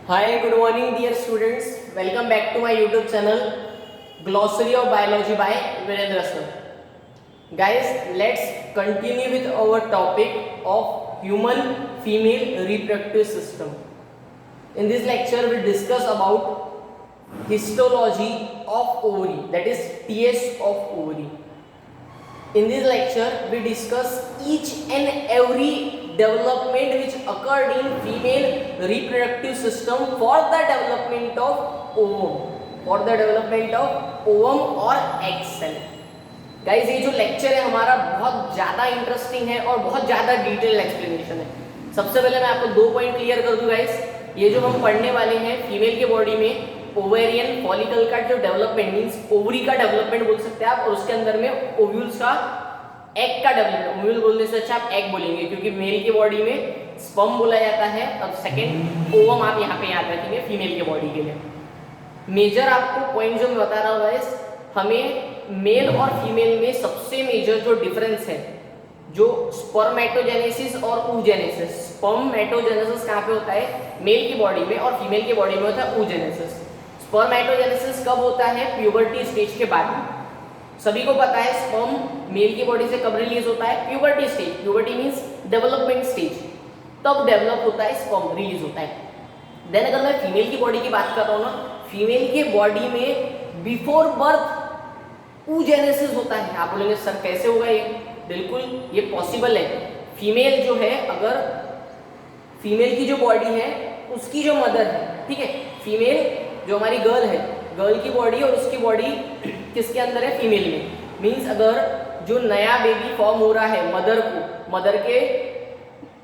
Hi, good morning, dear students. Welcome back to my YouTube channel, Glossary of Biology by Virendra Sir. Guys, let's continue with our topic of human female reproductive system. In this lecture, we discuss about histology of ovary, that is TS of ovary. In this lecture, we discuss each and every development which occurred in female reproductive system for the development of ovum or egg cell. Guys ये जो lecture है हमारा बहुत ज़्यादा interesting है और बहुत ज़्यादा डिटेल एक्सप्लेनेशन है। सबसे पहले मैं आपको 2 पॉइंट क्लियर कर दूं गाइज, ये जो हम पढ़ने वाले हैं फीमेल के बॉडी में ओवेरियन फॉलिकल का जो डेवलपमेंट मींस ओवरी का डेवलपमेंट बोल सकते हैं आप, और उसके अंदर में ओव्यूल्स का एग का डेवलपमेंट। ओव्यूल बोलने से अच्छा आप एग बोलेंगे क्योंकि मेल की बॉडी में स्पर्म बोला जाता है, और सेकंड ओवम आप यहाँ पे याद रखेंगे फीमेल के बॉडी के लिए। मेजर आपको पॉइंट जो मैं बता रहा हूँ गाइस, हमें मेल और फीमेल में सबसे मेजर जो डिफरेंस है जो स्पर्मेटोजेनेसिस और oogenesis। स्पर्मेटोजेनेसिस कहाँ पे होता है? मेल की बॉडी में, और फीमेल की बॉडी में होता है oogenesis। स्पर्मेटोजेनेसिस कब होता है? प्यूबर्टी स्टेज के बाद में। सभी को पता है स्पर्म मेल की बॉडी से कब रिलीज होता है? Puberty stage. Puberty means development stage, तब डेवलप होता है स्पर्म, रिलीज होता है। देन अगर मैं फीमेल की बॉडी की बात कर रहा हूँ ना, फीमेल के बॉडी में बिफोर बर्थ oogenesis होता है। आप बोलेंगे सर कैसे होगा ये? बिल्कुल ये पॉसिबल है। फीमेल जो है, अगर फीमेल की जो बॉडी है उसकी जो मदर है, ठीक है, फीमेल जो हमारी गर्ल है, गर्ल की बॉडी और उसकी बॉडी किसके अंदर है? फीमेल में। मींस अगर जो नया बेबी फॉर्म हो रहा है मदर को, मदर के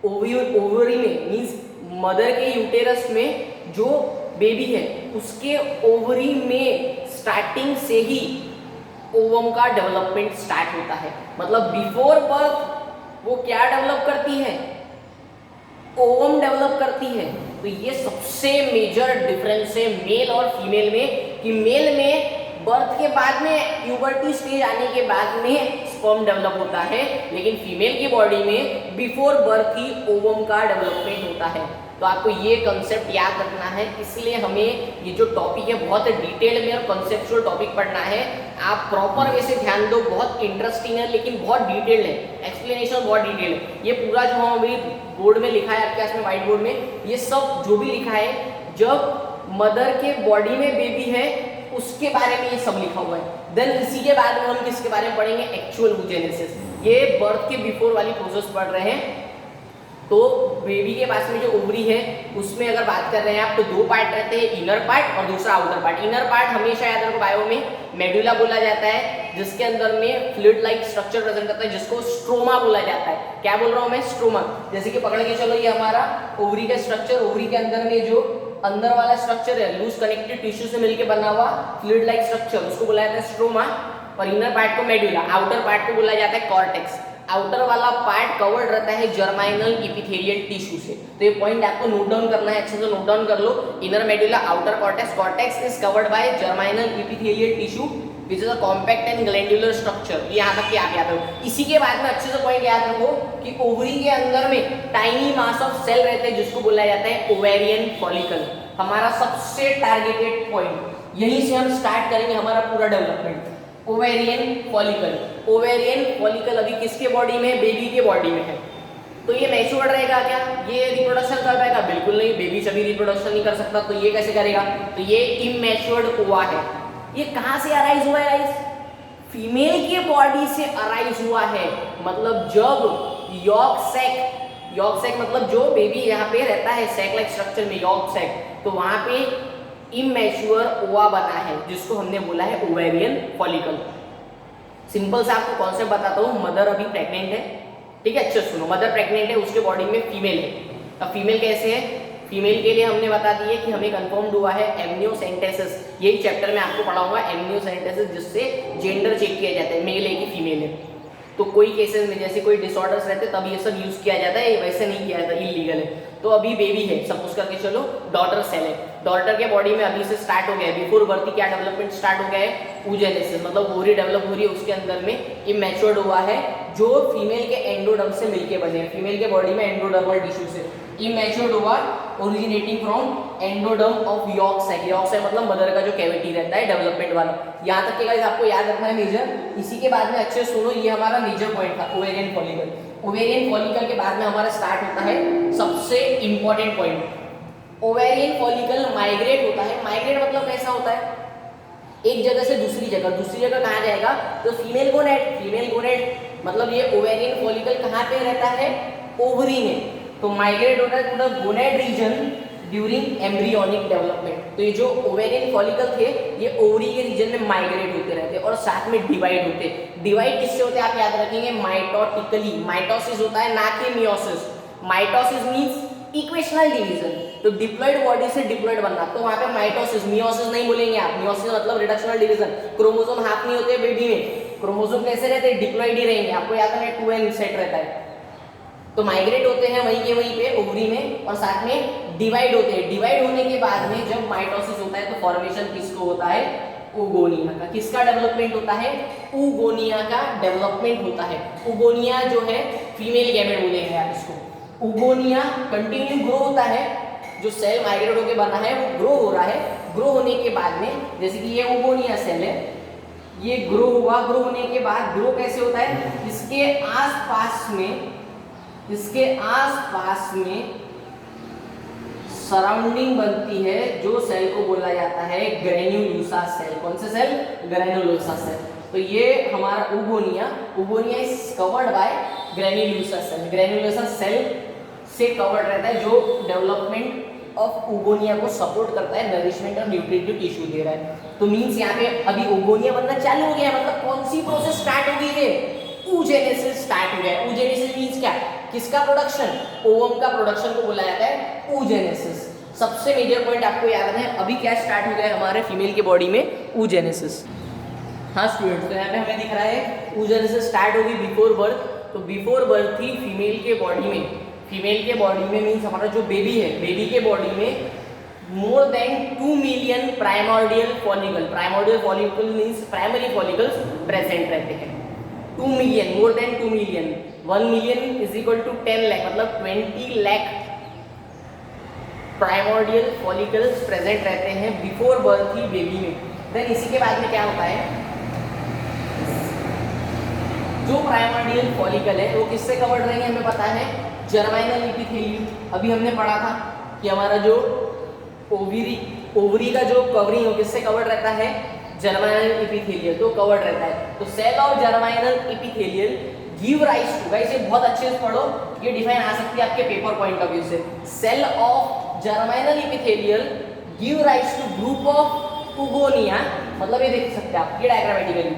ओवरी में, मींस मदर के यूटेरस में जो बेबी है उसके ओवरी में स्टार्टिंग से ही ओवम का डेवलपमेंट स्टार्ट होता है। मतलब बिफोर बर्थ वो क्या डेवलप करती है? ओवम डेवलप करती है। तो ये सबसे मेजर डिफरेंस है मेल और फीमेल में, कि मेल में बर्थ के बाद में प्यूबर्टी स्टेज आने के बाद में स्पर्म डेवलप होता है, लेकिन फीमेल की बॉडी में बिफोर बर्थ ही ओवम का डेवलपमेंट होता है। तो आपको ये कंसेप्ट याद रखना है, इसलिए हमें ये जो टॉपिक है बहुत डिटेल में और कंसेप्चुअल टॉपिक पढ़ना है। आप प्रॉपर वे से ध्यान दो, बहुत इंटरेस्टिंग है लेकिन बहुत डिटेल्ड है, एक्सप्लेनेशन बहुत डिटेल है। ये पूरा जो हम अभी बोर्ड में लिखा है आपके पास में व्हाइट बोर्ड में, ये सब जो भी लिखा है, जब मदर के बॉडी में बेबी है उसके बारे में ये सब लिखा हुआ है। देन इसी के बाद में हम किसके बारे में पढ़ेंगे? Actual oogenesis। ये बर्थ के बिफोर वाली प्रोसेस पढ़ रहे हैं। तो बेबी के पास में जो ओवरी है उसमें अगर बात कर रहे हैं आप, तो 2 पार्ट रहते हैं, इनर पार्ट और दूसरा आउटर पार्ट। इनर पार्ट हमेशा याद रखो बायो में मेडुला बोला जाता है, जिसके अंदर में फ्लूइड लाइक स्ट्रक्चर प्रेजेंट करता है, जिसको स्ट्रोमा बोला जाता है। क्या बोल रहा हूँ मैं? स्ट्रोमा। जैसे कि पकड़ के चलो, ये हमारा ओवरी का स्ट्रक्चर, ओवरी के अंदर में जो अंदर वाला स्ट्रक्चर है लूज कनेक्टेड टिश्यू से मिलकर बना हुआ फ्लूइड लाइक स्ट्रक्चर, उसको बोला जाता है स्ट्रोमा। और इनर पार्ट को मेडुला, आउटर पार्ट को बोला जाता है कॉर्टेक्स। आउटर वाला पार्ट कवर्ड रहता है जर्माइनल एपिथेलियल टिश्यू से। तो ये पॉइंट आपको नोट डाउन करना है, अच्छे से नोट डाउन कर लो। Inner medulla, outer cortex. Cortex is covered by germinal epithelial tissue which is a compact and glandular structure. ये यहाँ तक कि आप याद रखो। इसी के बाद में अच्छे से पॉइंट याद रखो कि ओवरी के अंदर में टाइनी मास ऑफ सेल रहते हैं, जिसको बोला जाता है ओवेरियन फॉलिकल। हमारा सबसे टारगेटेड पॉइंट, यहीं से हम स्टार्ट करेंगे हमारा पूरा development. Ovarian follicle. Ovarian follicle अभी किसके बॉडी में? बेबी के बॉडी में है। तो ये मैच्योर रहेगा क्या? ये रिप्रोडक्शन कर पाएगा? बिल्कुल नहीं, बेबी सभी रिप्रोडक्शन नहीं कर सकता, तो ये कैसे करेगा? तो ये इमैच्योर्ड हुआ है। ये कहाँ से अराइज हुआ है गाइस? फीमेल के बॉडी से अराइज हुआ है। मतलब जब यॉर्क सैक मतलब जो बेबी यहाँ पे रहता है सैक लाइक स्ट्रक्चर में, यॉर्क सैक, तो वहां पे इमैच्योर ओवा बना है, जिसको हमने बोला है ओवेरियन फॉलिकल। सिंपल सा आपको कॉन्सेप्ट बताता हूँ। मदर अभी प्रेग्नेंट है, ठीक है, अच्छे सुनो। मदर प्रेग्नेंट है, उसके बॉडी में फीमेल है। अब फीमेल कैसे है? फीमेल के लिए हमने बता दिए कि हमें कंफर्म्ड हुआ है एमनियोसेंटेसिस। यही चैप्टर में आपको पढ़ाऊंगा एमनियोसेंटेसिस, जिससे जेंडर चेक किया जाता है, मेल है कि फीमेल है। तो कोई केसेस में जैसे कोई डिसऑर्डर्स रहते तब ये सब यूज किया जाता है, वैसे नहीं किया जाता, इलीगल है। तो अभी बेबी है, सपोज करके चलो डॉटर सेल है, डॉटर के बॉडी में अभी से स्टार्ट हो गया है, बिफोर बर्थ क्या डेवलपमेंट स्टार्ट हो गया है? oogenesis, मतलब ओवरी डेवलप हो रही है, उसके अंदर में इमैच्योर्ड हुआ है, जो फीमेल के एंडोडर्म से मिलके बने हैं। फीमेल के बॉडी में एंडोडर्मल टिश्यू से immatured ova originating from endoderm of yolk cell. Yolk cell मतलब मदर का जो कैविटी रहता है डेवलपमेंट वाला। यहाँ तक के गाइस आपको याद रखना है मेजर। इसी के बाद में अच्छे सुनो, ये हमारा मेजर पॉइंट था ओवेरियन फॉलिकल। ओवेरियन फॉलिकल के बाद में हमारा स्टार्ट होता है सबसे important point. Ovarian follicle migrate होता है। माइग्रेट मतलब कैसा होता है, एक जगह से दूसरी जगह कहाँ जाएगा, तो फीमेल गोनेड मतलब ये ओवेरियन फॉलिकल कहाँ पे रहता है, ओवरी में। तो माइग्रेट होता है to the gonad region during embryonic development. तो ये जो ओवेरियन फॉलिकल थे ये ओवरी के रीजन में माइग्रेट होते रहते हैं और साथ में डिवाइड होते। डिवाइड किससे होते हैं आप याद रखेंगे, माइटोटिकली। माइटोसिस होता है ना कि meiosis. Mitosis means equational division. तो डिप्लॉइड बॉडी से डिप्लॉइड बनना, तो वहां पे माइटोसिस, मियोसिस नहीं बोलेंगे आप। मियोसिस मतलब रिडक्शनल डिवीजन। क्रोमोसोम हाफ नहीं होते बेबी में, क्रोमोसोम कैसे रहते हैं, डिप्लॉइड ही रहेंगे। आपको याद है 2n सेट रहता है। तो माइग्रेट होते हैं वहीं पे ओवरी में और साथ में डिवाइड होते हैं। डिवाइड होने के बाद में जब माइटोसिस होता है तो फॉर्मेशन किसको होता है, ओगोनिया का। किसका डेवलपमेंट होता है, ओगोनिया का डेवलपमेंट होता है। ओगोनिया जो है फीमेल गैमेट बोलेंगे आप इसको। ओगोनिया कंटिन्यू ग्रो होता है, जो सेल माइग्रेट होकर बना है वो ग्रो हो रहा है। ग्रो होने के बाद में जैसे कि ये ओगोनिया सेल है, ये ग्रो हुआ। ग्रो होने के बाद ग्रो कैसे होता है, इसके आसपास में सराउंडिंग बनती है जो सेल को बोला जाता है ग्रेन्युलोसा सेल। कौन से सेल, ग्रेन्युलोसा सेल। तो ये हमारा oogonia is covered by granulosa cell. Granulosa cell से कवर्ड रहता है जो डेवलपमेंट ऑफ ओगोनिया को सपोर्ट करता है, नरिशमेंट और न्यूट्रिटिव टिश्यू दे रहा है। तो मींस यहाँ पे अभी ओगोनिया बनना चालू हो गया है, मतलब कौन सी प्रोसेस स्टार्ट हो गई है, oogenesis स्टार्ट हो गया है। oogenesis मींस क्या, किसका प्रोडक्शन, ओवम का प्रोडक्शन को बोला जाता है oogenesis। सबसे मेजर पॉइंट आपको याद रखना है, अभी क्या स्टार्ट हो गया है हमारे फीमेल के बॉडी में, oogenesis। हाँ स्टूडेंट्स, तो यहाँ पे हमें दिख रहा है oogenesis स्टार्ट होगी बिफोर बर्थ। तो बिफोर बर्थ ही फीमेल के बॉडी में मीन्स हमारा जो बेबी है, बेबी के बॉडी में more than 2 million primordial follicle. Primordial follicle means primary follicles present रहते हैं। 2 million, more than 2 million. 1 million is equal to 10 lakh, मतलब 20 लाख प्राइमोर्डियल फॉलिकल्स प्रेजेंट रहते हैं बिफोर बर्थ ही बेबी में। देन इसी के बाद में क्या होता है, जो प्राइमोर्डियल फॉलिकल है वो किससे कवर्ड रहेंगे हमें पता है, जर्माइनल एपिथेलियम। अभी हमने पढ़ा था कि हमारा जो ओवरी का जो कवरिंग हो किससे कवर्ड रहता है, जर्माइनल एपिथेलियल, तो कवर्ड रहता है। तो cell of germinal epithelial give rise to, guys ये बहुत अच्छे से पढ़ो, ये डिफाइन आ सकती है आपके पेपर पॉइंट ऑफ व्यू से। Cell of germinal epithelial give rise to group of oogonia, मतलब ये देख सकते हैं आप ये diagrammatically,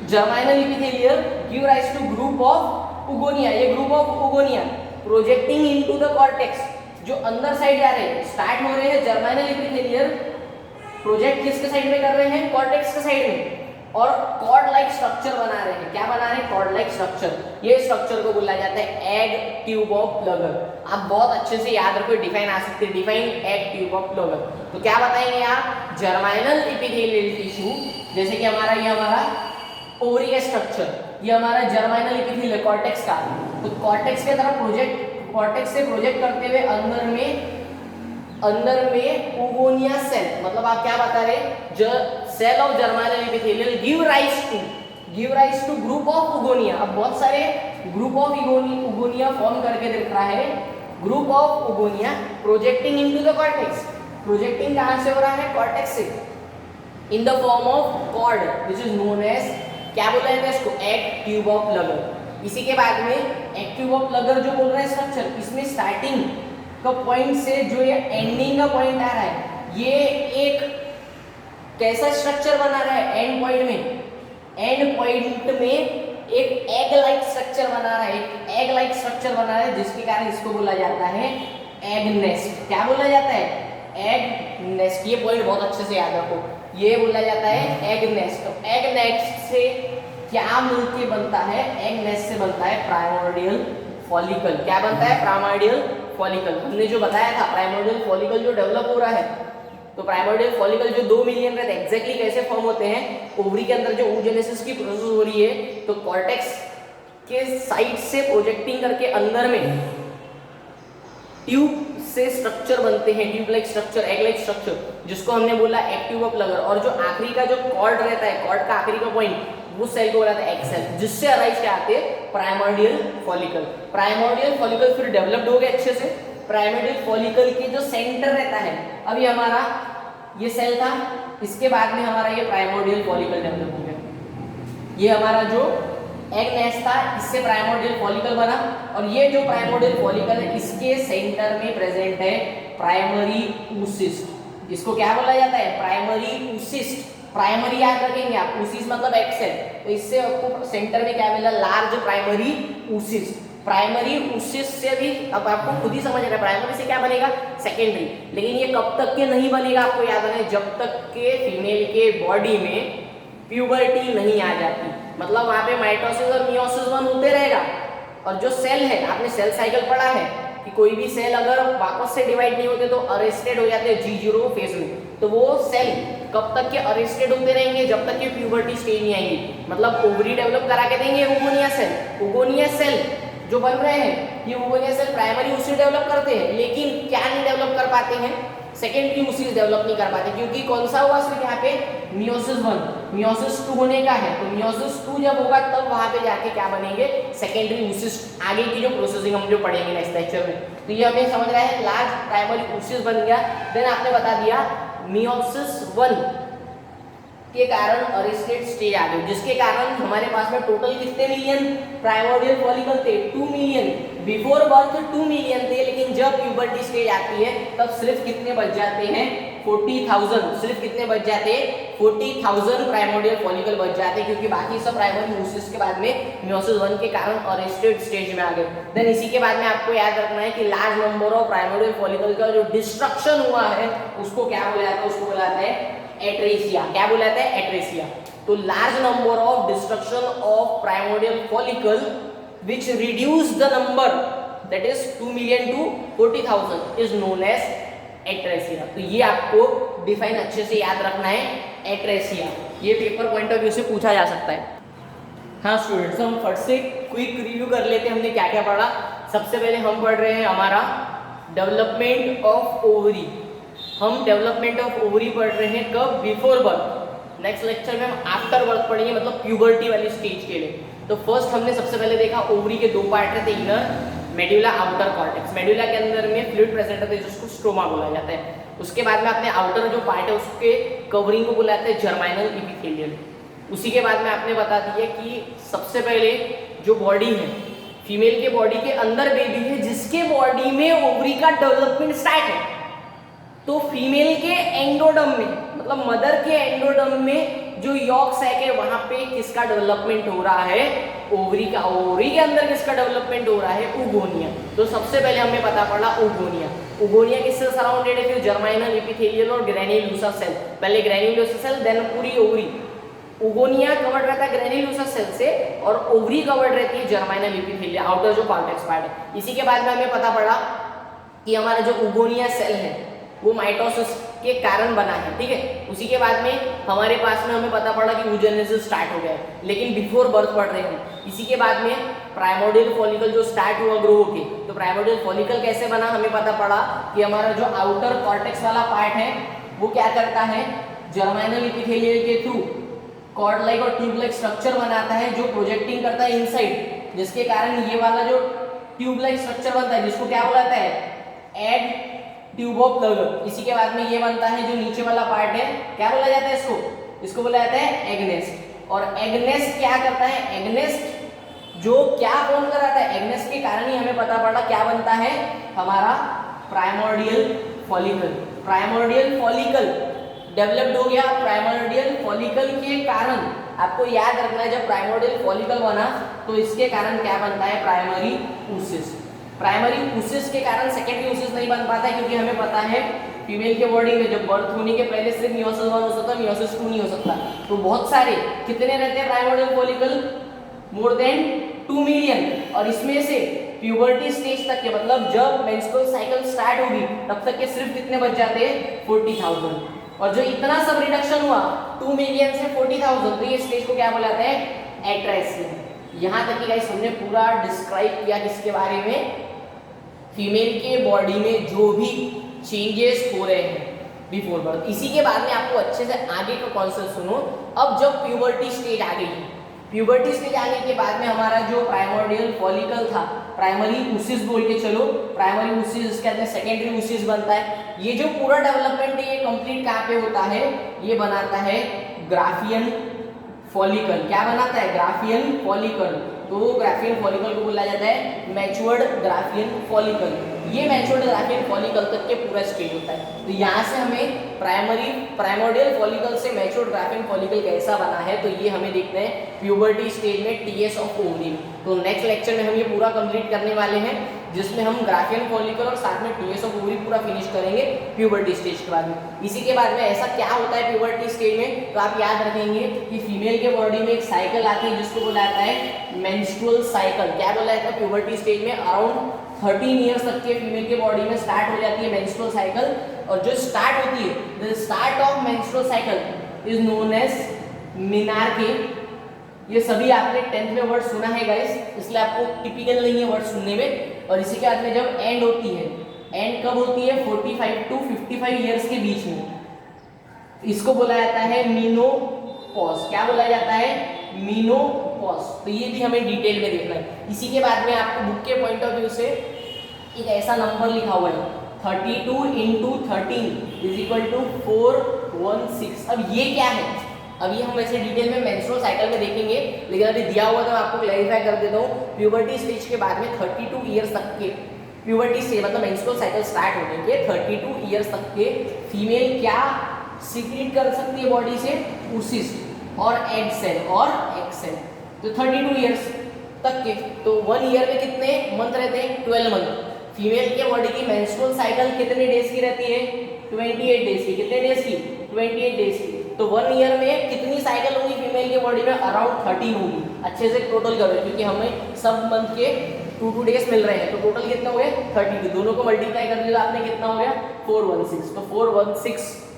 germinal epithelial give rise to group of oogonia. ये group of oogonia projecting into the cortex, जो अंदर साइड जा रहे हैं, स्टार्ट हो रहे हैं जर्माइनल एपिथेलियल, प्रोजेक्ट किसके साइड में कर रहे हैं, कॉर्टेक्स के साइड में, और कॉर्ड लाइक स्ट्रक्चर बना रहे हैं। क्या बना रहे हैं, कॉर्ड लाइक स्ट्रक्चर। ये स्ट्रक्चर को बोला जाता है एग ट्यूब ऑफ प्लगर। आप बहुत अच्छे से याद रखो, डिफाइन आ सकते हैं, define egg tube of plugger. तो क्या बताएंगे आप, जर्माइनल एपिथेलियल टिश्यू, जैसे कि हमारा ये हमारा ओवरी का स्ट्रक्चर, ये हमारा जर्माइनल एपिथेलियल कॉर्टेक्स का, तो कॉर्टेक्स के तरफ प्रोजेक्ट, कॉर्टेक्स से प्रोजेक्ट करते हुए अंदर में ओगोनिया सेल, मतलब आप क्या बता रहे, cell of germinal epithelial give rise to group of oogonia. अब बहुत सारे ग्रुप ऑफ ओगोनिया फॉर्म करके दिख रहा है, group of oogonia projecting into the cortex. Projecting कहां से हो रहा है, कॉर्टेक्स से, in the form of cord which is known as, क्या बोला जाता है इसको, एग ट्यूब ऑफ प्लगर। इसी के बाद में एग ट्यूब ऑफ प्लगर जो बोल रहे हैं स्ट्रक्चर, इसमें स्टार्टिंग का पॉइंट से जो ये एंडिंग का पॉइंट आ रहा है, ये एक कैसा स्ट्रक्चर बना रहा है, एंड पॉइंट में एक एग लाइक स्ट्रक्चर बना रहा है, एक एग लाइक स्ट्रक्चर बना रहा है, जिसके कारण इसको बोला जाता है एग नेस्ट। क्या बोला जाता है, एग नेस्ट। ये पॉइंट बहुत अच्छे से याद रखो, ये बोला जाता है एग नेस्ट। तो एग नेस्ट से क्या मिलके बनता है, एग नेस्ट से बनता है प्राइमोर्डियल फॉलिकल। क्या बनता है, प्राइमोर्डियल फॉलिकल। हमने जो बताया था प्राइमोर्डियल फॉलिकल जो डेवलप हो रहा है, तो प्राइमोर्डियल फॉलिकल जो 2 मिलियन रहते हैं, एग्जैक्टली कैसे फॉर्म होते हैं, ओवरी के अंदर जो oogenesis की प्रोसेस हो रही है, तो कॉर्टेक्स के साइड से प्रोजेक्टिंग करके अंदर में ट्यूब से स्ट्रक्चर बनते हैं, tube like structure, egg like structure, जिसको हमने बोला एग ट्यूब ऑफ लगर। और जो आखिरी का जो कॉर्ड रहता है, कॉर्ड का आखिरी का पॉइंट, वो सेल को बोला था एग सेल, जिससे अराइज क्या आते हैं, प्राइमोर्डियल फॉलिकल। प्राइमोर्डियल फॉलिकल फिर डेवलप्ड हो गए अच्छे से। प्राइमोर्डियल फॉलिकल के जो सेंटर रहता है, अभी हमारा ये सेल था, इसके बाद में हमारा ये प्राइमोर्डियल फॉलिकल डेवलप हो गया। ये हमारा जो एग नेस्ट था, इससे प्राइमोर्डियल फॉलिकल बना, और ये जो प्राइमोर्डियल फॉलिकल है, इसके सेंटर में प्रेजेंट है प्राइमरी oocyst। इसको क्या बोला जाता है, प्राइमरी oocyst। प्राइमरी याद रखेंगे आप, oocyst मतलब एग सेल, तो इससे आपको सेंटर में क्या मिला, large primary oocyst। Primary oocyst से भी अब आपको खुद ही समझ रहा है, प्राइमरी से क्या बनेगा, सेकेंडरी। लेकिन ये कब तक के नहीं बनेगा, आपको याद रखना है, जब तक के फीमेल के बॉडी में प्यूबर्टी नहीं आ जाती। मतलब वहां पे माइटोसिस और मियोसिस 1 होते रहेगा, और जो सेल है, आपने सेल साइकिल पढ़ा है कि कोई भी सेल अगर वापस से डिवाइड नहीं होते तो अरेस्टेड हो जाते हैं G0 फेज में। तो वो सेल कब तक के अरेस्टेड होते रहेंगे, जब तक कि प्यूबर्टी स्टेज नहीं आएगी। मतलब ओवरी डेवलप करा के देंगे ओगोनिया सेल। ओगोनिया सेल जो बन रहे हैं, ये oogonia cell primary oocyst develop करते हैं, लेकिन क्या नहीं डेवलप कर पाते हैं, सेकेंडरी oocyst डेवलप नहीं कर पाते, क्योंकि कौन सा हुआ सिर्फ यहाँ पे मियोसिस 1, मियोसिस 2 होने का है। तो मियोसिस 2 जब होगा तब वहां पे जाके क्या बनेंगे, सेकेंडरी oocyst। आगे की जो प्रोसेसिंग हम जो पढ़ेंगे नेक्स्ट लेक्चर में। तो ये हमें समझ रहा है, लार्ज प्राइमरी oocyst बन गया। देन आपने बता दिया मियोसिस 1 के कारण अरेस्टेड स्टेज आ गई, जिसके कारण हमारे पास में टोटल कितने मिलियन प्राइमोर्डियल फॉलिकल थे, 2 मिलियन। बिफोर बर्थ 2 मिलियन थे, लेकिन जब प्यूबर्टी स्टेज आती है तब सिर्फ कितने बच जाते हैं, 40,000। सिर्फ कितने बच जाते हैं, 40,000 प्राइमोर्डियल फॉलिकल बच जाते हैं, क्योंकि बाकी सब प्राइमरी oocyst के बाद में मियोसिस 1 के कारण अरेस्टेड स्टेज में आ गए। देन इसी के बाद में आपको याद रखना है कि large number of primordial follicle का जो डिस्ट्रक्शन हुआ है, उसको क्या बोला जाता है, उसको बोला जाता है एट्रेसिया। क्या बोला जाता है, एट्रेसिया। तो large number of destruction of primordial follicle which reduce the number, that is 2 million to 40,000 is known as atresia। तो ये आपको डिफाइन अच्छे से याद रखना है, एट्रेसिया। ये पेपर पॉइंट ऑफ व्यू से पूछा जा सकता है। हाँ स्टूडेंट्स, हम फट से क्विक रिव्यू कर लेते हैं, हमने क्या क्या पढ़ा। सबसे पहले हम पढ़ रहे हैं हमारा डेवलपमेंट ऑफ ओवरी। हम डेवलपमेंट ऑफ ओवरी पढ़ रहे हैं कब, बिफोर बर्थ। नेक्स्ट लेक्चर में हम आफ्टर बर्थ पढ़ेंगे, मतलब प्यूबर्टी वाली स्टेज के लिए। तो फर्स्ट हमने सबसे पहले देखा ओवरी के 2 पार्ट रहते, inner medulla, outer cortex. Medulla के अंदर में फ्लूइड प्रेजेंट होता है, जिसको स्ट्रोमा बोला जाता है। उसके बाद में आपने आउटर जो पार्ट है उसके कवरिंग को बोला जाता है जर्माइनल एपिथेलियल। उसी के बाद में आपने बता दिया कि सबसे पहले जो बॉडी है, फीमेल के बॉडी के अंदर बेबी है, जिसके बॉडी में ओवरी का डेवलपमेंट स्टार्ट है। तो फीमेल के एंडोडर्म में, मतलब मदर के एंडोडर्म में जो यॉर्क सैक है, वहां पे किसका डेवलपमेंट हो रहा है, ओवरी का। ओवरी के अंदर किसका डेवलपमेंट हो रहा है, ओगोनिया। तो सबसे पहले हमें पता पड़ा ओगोनिया। ओगोनिया किससे सराउंडेड है, फिर जर्माइनल एपिथेलियल और ग्रेन्युलोसा सेल। पहले ग्रेन्युलोसा सेल, देन पूरी ओवरी। ओगोनिया कवर्ड रहता है ग्रेन्युलोसा सेल से, और ओवरी कवर्ड रहती है जर्माइनल एपिथेलियल, आउटर जो कॉर्टेक्स पार्ट है। इसी के बाद में हमें पता पड़ा कि हमारा जो ओगोनिया सेल है वो माइटोसिस के कारण बना है, ठीक है। उसी के बाद में हमारे पास में हमें पता पड़ा कि oogenesis स्टार्ट हो गया है, लेकिन बिफोर बर्थ पढ़ रहे हैं। इसी के बाद में प्राइमोर्डियल फॉलिकल जो स्टार्ट हुआ ग्रो होके, तो प्राइमोर्डियल फॉलिकल कैसे बना, हमें पता पड़ा कि हमारा जो आउटर कॉर्टेक्स वाला पार्ट है वो क्या करता है, जर्माइनल एपिथेलियल के थ्रू कॉर्ड लाइक और ट्यूब लाइक स्ट्रक्चर बनाता है, जो प्रोजेक्टिंग करता है इनसाइड, जिसके कारण ये वाला जो ट्यूब लाइक स्ट्रक्चर बनता है, जिसको क्या बोला जाता है, एग ट्यूब ऑफ लगर। इसी के बाद में ये बनता है जो नीचे वाला पार्ट है, क्या बोला जाता है इसको बोला जाता है एगनेस्ट। और एगनेस्ट क्या करता है, एगनेस्ट जो क्या फॉर्म कराता है, एगनेस्ट के कारण ही हमें पता पड़ा क्या बनता है, हमारा primordial follicle. Primordial follicle developed हो गया। प्राइमोर्डियल फॉलिकल के कारण आपको याद रखना है, जब प्राइमोर्डियल फॉलिकल बना तो इसके कारण क्या बनता है, प्राइमरी oocyst। प्राइमरी oocyst के कारण सेकेंडरी oocyst नहीं बन पाता है, क्योंकि हमें पता है फीमेल के बॉडी में जब बर्थ होने के पहले सिर्फ मियोसिस 1 हो सकता है, मियोसिस 2 नहीं हो सकता। तो बहुत सारे कितने रहते हैं प्राइमोर्डियल फॉलिकल, मोर देन 2 मिलियन। और इसमें से प्यूबर्टी स्टेज तक के, मतलब जब मेंस्ट्रुअल साइकिल स्टार्ट होगी तब तक के सिर्फ कितने बच जाते हैं, 40,000। और जो इतना सब रिडक्शन हुआ 2 मिलियन से 40,000, तो ये स्टेज को क्या बुलाते हैं, एट्रेसिया। यहाँ तक कि गाइस हमने पूरा डिस्क्राइब किया किसके बारे में, फीमेल के बॉडी में जो भी चेंजेस हो रहे हैं बिफोर बर्थ। इसी के बाद में आपको अच्छे से आगे का कॉन्सेप्ट सुनो। अब जब प्यूबर्टी स्टेज आ गई, प्यूबर्टी स्टेज आने के बाद में हमारा जो प्राइमोर्डियल फॉलिकल था, प्राइमरी ऊसिस बोल के चलो, प्राइमरी ऊसिस, इसके बाद में सेकेंडरी ऊसिस बनता है। ये जो पूरा डेवलपमेंट है ये कंप्लीट कहाँ पे होता है, ये बनाता है ग्राफियन फॉलिकल। क्या बनाता है, ग्राफियन फॉलिकल। तो ग्राफियन फॉलिकल को बोला जाता है मैच्योर्ड ग्राफियन फॉलिकल। ये मैच्योर्ड ग्राफियन फॉलिकल तक के पूरा स्टेज होता है। तो यहाँ से हमें प्राइमोर्डियल फॉलिकल से मैच्योर्ड ग्राफियन फॉलिकल कैसा बना है, तो ये हमें देखना है प्यूबर्टी स्टेज में टीएस ऑफ ओवरी। तो नेक्स्ट लेक्चर में हम ये पूरा कंप्लीट करने वाले हैं, जिसमें हम ग्राफियन फॉलिकल और साथ में टीएस ऑफ ओवरी पूरा फिनिश करेंगे प्यूबर्टी स्टेज के बाद में। इसी के बाद में ऐसा क्या होता है प्यूबर्टी स्टेज में, तो आप याद रखेंगे कि फीमेल के बॉडी में एक साइकिल आती है जिसको बोला जाता है मेंस्ट्रुअल साइकिल। क्या बोला जाता है, प्यूबर्टी स्टेज में अराउंड 13 ईयर्स तक के फीमेल के बॉडी में स्टार्ट हो जाती है मेंस्ट्रुअल साइकिल। और जो स्टार्ट होती है, the start of menstrual cycle is known as menarche. ये सभी आपने 10th में वर्ड सुना है गाइस, इसलिए आपको टिपिकल नहीं है वर्ड सुनने में। और इसी के बाद में जब एंड होती है, एंड कब होती है, 45 टू 55 ईयर्स के बीच में, इसको बोला जाता है मीनोपॉज। क्या बोला जाता है, मीनोपॉज। तो ये भी हमें डिटेल में देखना है। इसी के बाद में आपको बुक के पॉइंट ऑफ व्यू से एक ऐसा नंबर लिखा हुआ है 32 × 13 इज इक्वल टू 416। अब ये क्या है, अभी हम वैसे डिटेल में मेंस्ट्रुअल साइकिल में देखेंगे, लेकिन अभी दिया हुआ तो मैं आपको क्लैरिफाई कर देता हूँ। प्यूबर्टी स्टेज के बाद में 32 ईयर्स तक के प्यूबर्टी स्टेज मतलब मेंस्ट्रुअल साइकिल स्टार्ट होने के 32 ईयर्स तक के फीमेल क्या सीक्रेट कर सकती है बॉडी से, ऊसिस और एग सेल और एग सेल। तो 32 ईयर्स तक के, तो 1 ईयर में कितने मंथ रहते हैं, 12 मंथ। फीमेल के बॉडी की मेंस्ट्रुअल साइकिल कितने डेज की रहती है, 28 डेज की। कितने डेज की, 28 डेज की। तो 1 ईयर में कितनी साइकिल होगी फीमेल के बॉडी में, अराउंड 13 होगी। अच्छे से टोटल करो, क्योंकि हमें सब मंथ के 2 डेज मिल रहे हैं। तो टोटल कितना हो गया, 32। दोनों को मल्टीप्लाई कर दिया आपने, कितना हो गया, 416। तो 416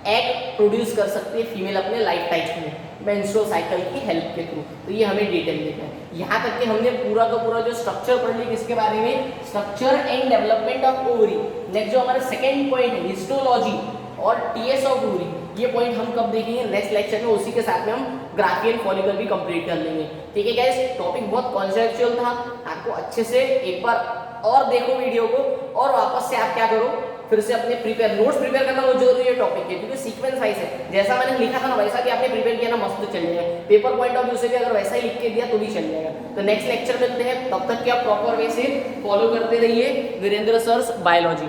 एग प्रोड्यूस कर सकती है फीमेल अपने लाइफ टाइम में मेंस्ट्रुअल साइकिल की हेल्प के थ्रू। तो ये हमें डिटेल देखना है। यहाँ तक कि हमने पूरा का पूरा जो स्ट्रक्चर पढ़ लिया किसके बारे में, structure and development of ovary. Next जो हमारा सेकंड पॉइंट है हिस्टोलॉजी और टीएस ऑफ ओवरी, ये पॉइंट हम कब देखेंगे, नेक्स्ट लेक्चर में। उसी के साथ में हम ग्राफियन फॉलिकल भी कंप्लीट कर लेंगे। ठीक है गाइस, टॉपिक बहुत कॉन्सेप्चुअल था, आपको अच्छे से एक बार और देखो वीडियो को, और वापस से आप क्या करो, फिर से अपने नोट्स प्रिपेयर करना बहुत जरूरी है टॉपिक के, क्योंकि सीक्वेंस वाइज है। जैसा मैंने लिखा था ना वैसा भी आपने प्रिपेयर किया ना, मस्त चल जाएगा। पेपर पॉइंट ऑफ व्यू से भी अगर वैसा ही लिख के दिया तो भी चल जाएगा। तो नेक्स्ट लेक्चर मिलते हैं, तब तक क्या प्रॉपर वे से फॉलो करते रहिए वीरेंद्र सर्स बायोलॉजी।